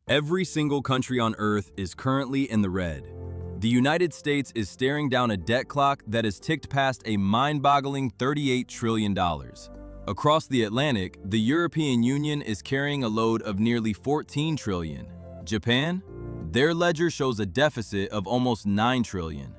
Every single country on Earth is currently in the red. The United States is staring down a debt clock that has ticked past a mind-boggling $38 trillion. Across the Atlantic, the European Union is carrying a load of nearly $14 trillion. Japan? Their ledger shows a deficit of almost $9 trillion.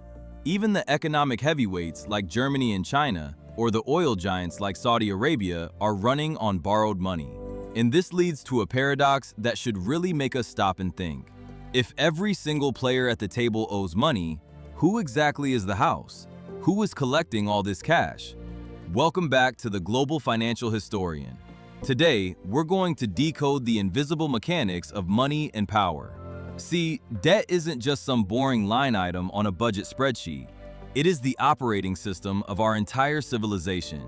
Even the economic heavyweights like Germany and China, or the oil giants like Saudi Arabia, are running on borrowed money. And this leads to a paradox that should really make us stop and think. If every single player at the table owes money, who exactly is the house? Who is collecting all this cash? Welcome back to the Global Financial Historian. Today, we're going to decode the invisible mechanics of money and power. See, debt isn't just some boring line item on a budget spreadsheet. It is the operating system of our entire civilization.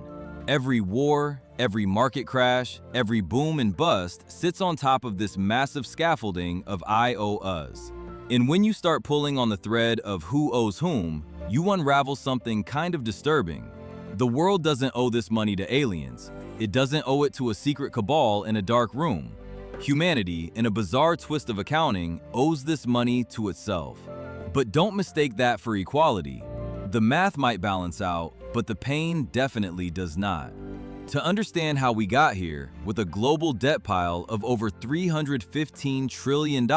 Every war, every market crash, every boom and bust sits on top of this massive scaffolding of I owe us. And when you start pulling on the thread of who owes whom, you unravel something kind of disturbing. The world doesn't owe this money to aliens. It doesn't owe it to a secret cabal in a dark room. Humanity, in a bizarre twist of accounting, owes this money to itself. But don't mistake that for equality. The math might balance out, but the pain definitely does not. To understand how we got here, with a global debt pile of over $315 trillion,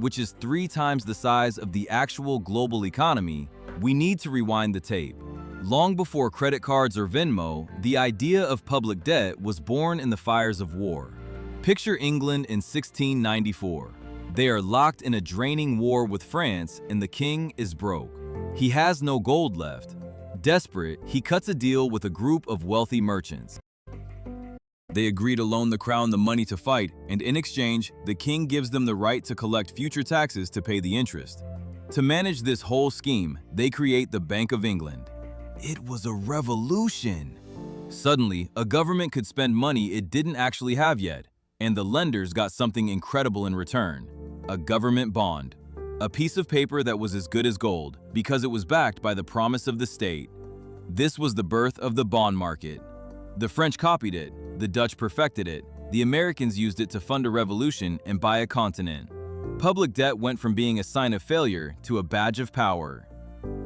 which is 3 times the size of the actual global economy, we need to rewind the tape. Long before credit cards or Venmo, the idea of public debt was born in the fires of war. Picture England in 1694. They are locked in a draining war with France, and the king is broke. He has no gold left. Desperate, he cuts a deal with a group of wealthy merchants. They agree to loan the crown the money to fight, and in exchange, the king gives them the right to collect future taxes to pay the interest. To manage this whole scheme, they create the Bank of England. It was a revolution. Suddenly, a government could spend money it didn't actually have yet, and the lenders got something incredible in return: a government bond. A piece of paper that was as good as gold because it was backed by the promise of the state. This was the birth of the bond market. The French copied it, the Dutch perfected it, the Americans used it to fund a revolution and buy a continent. Public debt went from being a sign of failure to a badge of power.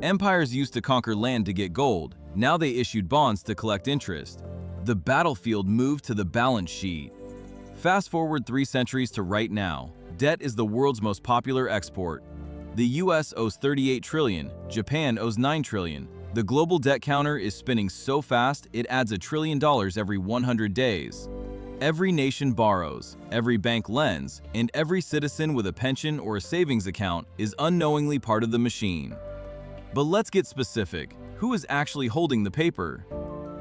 Empires used to conquer land to get gold. Now they issued bonds to collect interest. The battlefield moved to the balance sheet. Fast forward 3 centuries to right now. Debt is the world's most popular export. The US owes $38 trillion, Japan owes $9 trillion. The global debt counter is spinning so fast it adds $1 trillion every 100 days. Every nation borrows, every bank lends, and every citizen with a pension or a savings account is unknowingly part of the machine. But let's get specific. Who is actually holding the paper?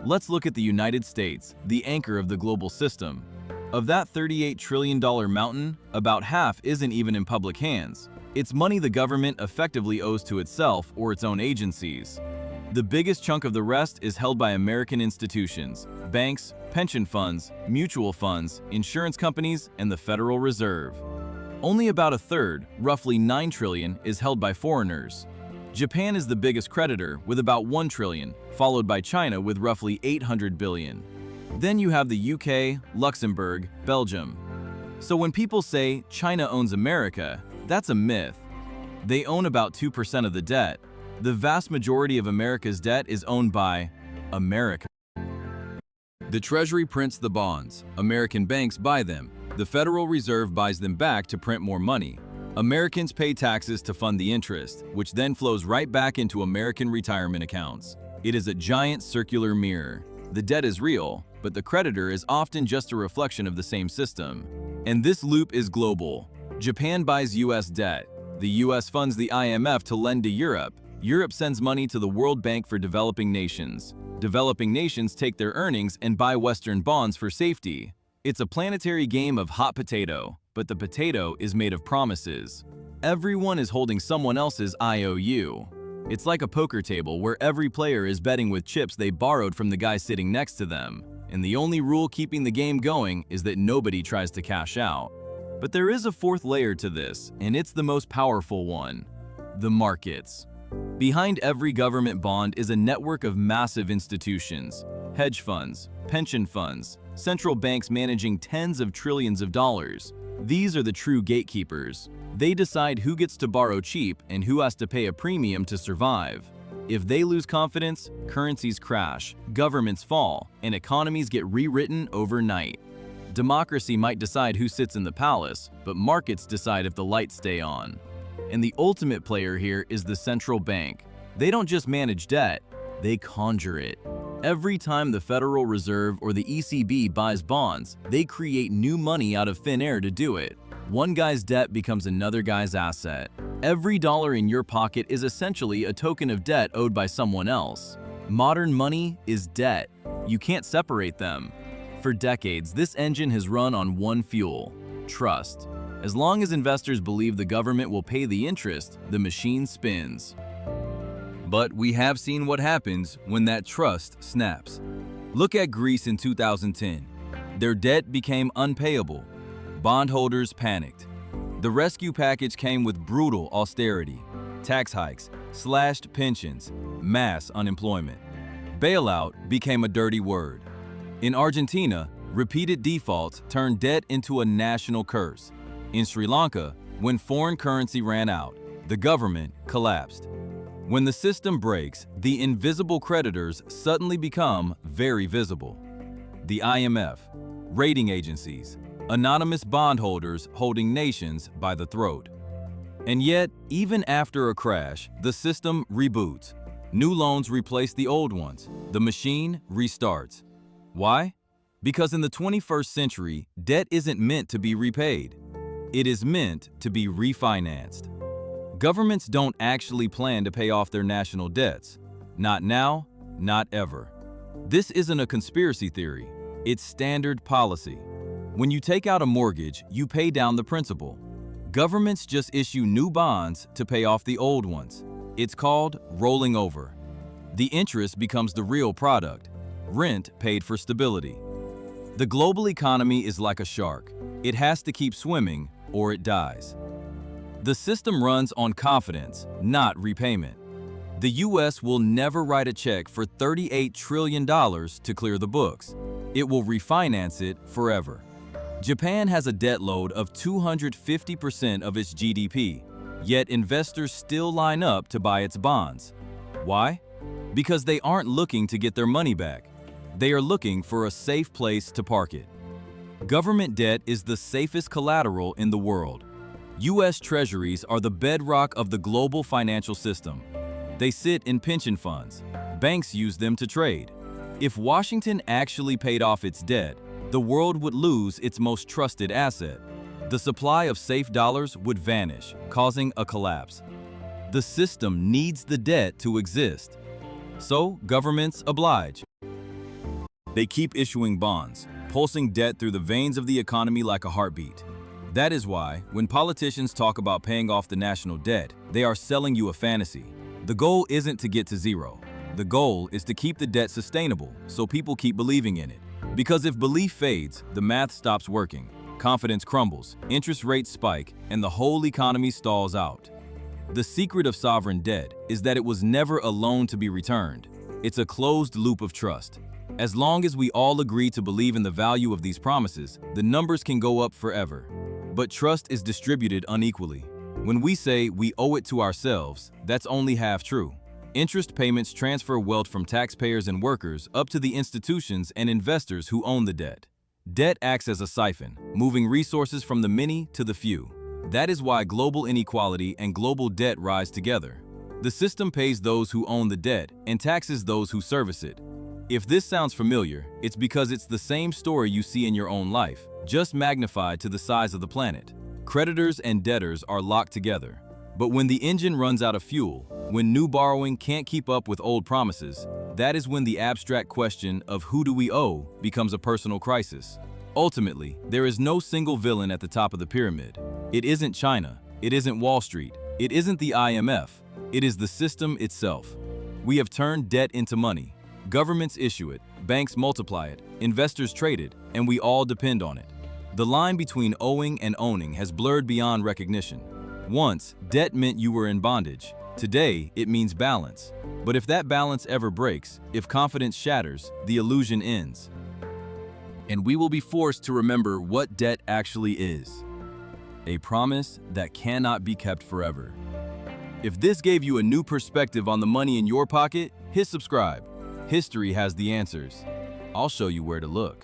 Let's look at the United States, the anchor of the global system. Of that $38 trillion mountain, about half isn't even in public hands. It's money the government effectively owes to itself or its own agencies. The biggest chunk of the rest is held by American institutions, banks, pension funds, mutual funds, insurance companies, and the Federal Reserve. Only about a third, roughly $9 trillion, is held by foreigners. Japan is the biggest creditor with about $1 trillion, followed by China with roughly $800 billion. Then you have the UK, Luxembourg, Belgium. So when people say China owns America, that's a myth. They own about 2% of the debt. The vast majority of America's debt is owned by America. The Treasury prints the bonds. American banks buy them. The Federal Reserve buys them back to print more money. Americans pay taxes to fund the interest, which then flows right back into American retirement accounts. It is a giant circular mirror. The debt is real, but the creditor is often just a reflection of the same system. And this loop is global. Japan buys US debt. The US funds the IMF to lend to Europe. Europe sends money to the World Bank for developing nations. Developing nations take their earnings and buy Western bonds for safety. It's a planetary game of hot potato, but the potato is made of promises. Everyone is holding someone else's IOU. It's like a poker table where every player is betting with chips they borrowed from the guy sitting next to them. And the only rule keeping the game going is that nobody tries to cash out. But there is a fourth layer to this, and it's the most powerful one: the markets. Behind every government bond is a network of massive institutions, hedge funds, pension funds, central banks managing tens of trillions of dollars. These are the true gatekeepers. They decide who gets to borrow cheap and who has to pay a premium to survive. If they lose confidence, currencies crash, governments fall, and economies get rewritten overnight. Democracy might decide who sits in the palace, but markets decide if the lights stay on. And the ultimate player here is the central bank. They don't just manage debt, they conjure it. Every time the Federal Reserve or the ECB buys bonds, they create new money out of thin air to do it. One guy's debt becomes another guy's asset. Every dollar in your pocket is essentially a token of debt owed by someone else. Modern money is debt. You can't separate them. For decades, this engine has run on one fuel: trust. As long as investors believe the government will pay the interest, the machine spins. But we have seen what happens when that trust snaps. Look at Greece in 2010. Their debt became unpayable. Bondholders panicked. The rescue package came with brutal austerity, tax hikes, slashed pensions, mass unemployment. Bailout became a dirty word. In Argentina, repeated defaults turned debt into a national curse. In Sri Lanka, when foreign currency ran out, the government collapsed. When the system breaks, the invisible creditors suddenly become very visible. The IMF, rating agencies, anonymous bondholders holding nations by the throat. And yet, even after a crash, the system reboots. New loans replace the old ones. The machine restarts. Why? Because in the 21st century, debt isn't meant to be repaid. It is meant to be refinanced. Governments don't actually plan to pay off their national debts. Not now, not ever. This isn't a conspiracy theory. It's standard policy. When you take out a mortgage, you pay down the principal. Governments just issue new bonds to pay off the old ones. It's called rolling over. The interest becomes the real product. Rent paid for stability. The global economy is like a shark. It has to keep swimming or it dies. The system runs on confidence, not repayment. The US will never write a check for $38 trillion to clear the books. It will refinance it forever. Japan has a debt load of 250% of its GDP, yet investors still line up to buy its bonds. Why? Because they aren't looking to get their money back. They are looking for a safe place to park it. Government debt is the safest collateral in the world. U.S. Treasuries are the bedrock of the global financial system. They sit in pension funds. Banks use them to trade. If Washington actually paid off its debt, the world would lose its most trusted asset. The supply of safe dollars would vanish, causing a collapse. The system needs the debt to exist. So governments oblige. They keep issuing bonds, pulsing debt through the veins of the economy like a heartbeat. That is why, when politicians talk about paying off the national debt, they are selling you a fantasy. The goal isn't to get to zero. The goal is to keep the debt sustainable, so people keep believing in it. Because if belief fades, the math stops working, confidence crumbles, interest rates spike, and the whole economy stalls out. The secret of sovereign debt is that it was never a loan to be returned. It's a closed loop of trust. As long as we all agree to believe in the value of these promises, the numbers can go up forever. But trust is distributed unequally. When we say we owe it to ourselves, that's only half true. Interest payments transfer wealth from taxpayers and workers up to the institutions and investors who own the debt. Debt acts as a siphon, moving resources from the many to the few. That is why global inequality and global debt rise together. The system pays those who own the debt and taxes those who service it. If this sounds familiar, it's because it's the same story you see in your own life, just magnified to the size of the planet. Creditors and debtors are locked together. But when the engine runs out of fuel, when new borrowing can't keep up with old promises, that is when the abstract question of who do we owe becomes a personal crisis. Ultimately, there is no single villain at the top of the pyramid. It isn't China, it isn't Wall Street, it isn't the IMF, it is the system itself. We have turned debt into money. Governments issue it, banks multiply it, investors trade it, and we all depend on it. The line between owing and owning has blurred beyond recognition. Once, debt meant you were in bondage. Today, it means balance. But if that balance ever breaks, if confidence shatters, the illusion ends. And we will be forced to remember what debt actually is. a promise that cannot be kept forever. If this gave you a new perspective on the money in your pocket, hit subscribe. History has the answers. I'll show you where to look.